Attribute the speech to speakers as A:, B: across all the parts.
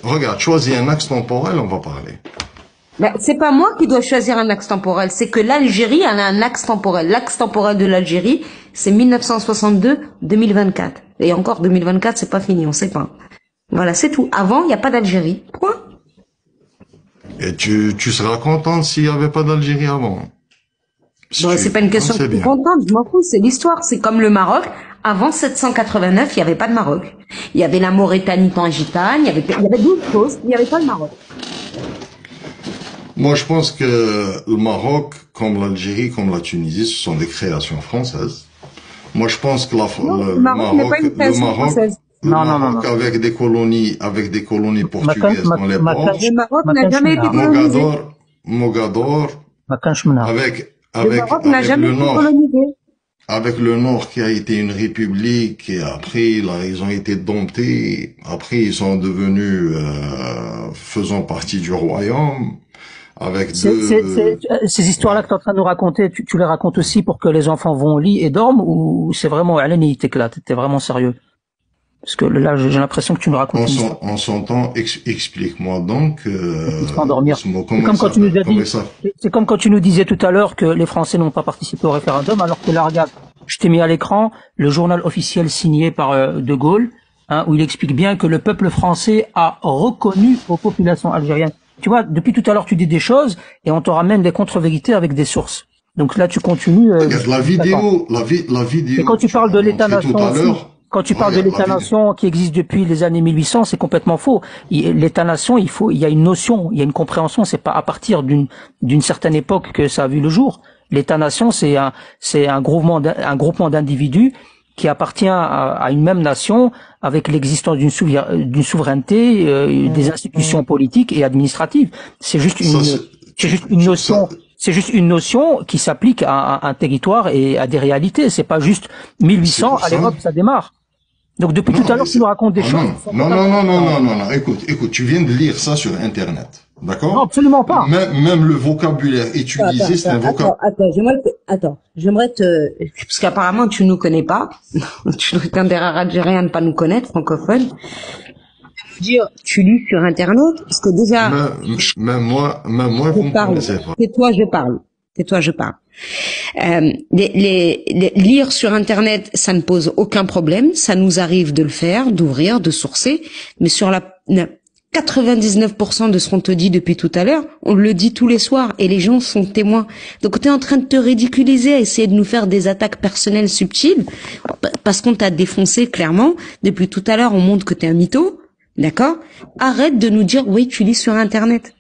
A: regarde, choisis un axe temporel, on va parler.
B: Ben, c'est pas moi qui dois choisir un axe temporel, c'est que l'Algérie, elle a un axe temporel. L'axe temporel de l'Algérie, c'est 1962-2024. Et encore 2024, c'est pas fini, on sait pas. Voilà, c'est tout. Avant, il n'y a pas d'Algérie. Point.
A: Et tu seras contente s'il n'y avait pas d'Algérie avant. Si
B: Bon,
A: tu
B: c'est
A: es
B: pas une question
A: contente,
B: de
A: c'est
B: suis
A: bien.
B: contente, je m'en fous, c'est l'histoire. C'est comme le Maroc. Avant 789, il n'y avait pas de Maroc. Il y avait la Mauritanie Tangitane, il y avait d'autres choses, il n'y avait pas le Maroc.
A: Moi, je pense que le Maroc, comme l'Algérie, comme la Tunisie, ce sont des créations françaises. Moi, je pense que
B: Non, le Maroc n'est pas une création française.
A: Le
C: Non, non, non,
A: Maroc
C: non.
A: avec des colonies portugaises dans les ports,
B: Le Maroc n'a jamais été colonisé.
A: Mogador,
C: ما كانش منها.
B: Le Maroc n'a jamais été colonisé.
A: avec le Nord qui a été une république, et après, là, ils ont été domptés, après, ils sont devenus, faisant partie du royaume, avec
C: Ces histoires-là que tu es en train de nous raconter, tu les racontes aussi pour que les enfants vont au lit et dorment, ou c'est vraiment, Aleni, t'es vraiment sérieux? Parce que là, j'ai l'impression que tu nous racontes une histoire.
A: En son temps, explique-moi donc,
C: Dormir. C'est comme quand tu nous disais tout à l'heure que les Français n'ont pas participé au référendum, alors que là, regarde, je t'ai mis à l'écran le journal officiel signé par De Gaulle, hein, où il explique bien que le peuple français a reconnu aux populations algériennes. Tu vois, depuis tout à l'heure, tu dis des choses et on te ramène des contre-vérités avec des sources. Donc là, tu continues.
A: La vidéo.
C: Et quand tu parles de l'État-nation, quand tu parles de l'État-nation qui existe depuis les années 1800, c'est complètement faux. L'État-nation, il y a une notion, il y a une compréhension. C'est pas à partir d'une certaine époque que ça a vu le jour. L'État-nation, c'est un groupement d'individus qui appartient à une même nation avec l'existence d'une souveraineté, des institutions politiques et administratives. C'est juste une notion. C'est juste une notion qui s'applique à un territoire et à des réalités. C'est pas juste 1800, allez hop, ça démarre. Donc depuis tout à l'heure, tu nous racontes des choses.
A: Non. Écoute, tu viens de lire ça sur Internet. D'accord?
C: Non, absolument pas.
A: Même le vocabulaire utilisé, c'est un vocabulaire.
B: J'aimerais parce qu'apparemment tu nous connais pas. Tu dois être un des rares Algériens à ne pas nous connaître, francophone. Dire, tu lis sur Internet, parce que déjà.
A: Même moi, vous me connaissez pas.
B: C'est toi, je parle. Lire sur Internet, ça ne pose aucun problème. Ça nous arrive de le faire, d'ouvrir, de sourcer. Mais sur la 99% de ce qu'on te dit depuis tout à l'heure, on le dit tous les soirs et les gens sont témoins. Donc tu es en train de te ridiculiser, à essayer de nous faire des attaques personnelles subtiles parce qu'on t'a défoncé clairement. Depuis tout à l'heure, on montre que tu es un mytho. D'accord? Arrête de nous dire oui, tu lis sur Internet.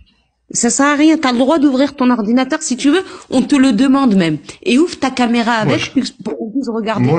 B: Ça sert à rien. T'as le droit d'ouvrir ton ordinateur si tu veux. On te le demande même. Et ouvre ta caméra avec pour qu'on puisse regarder.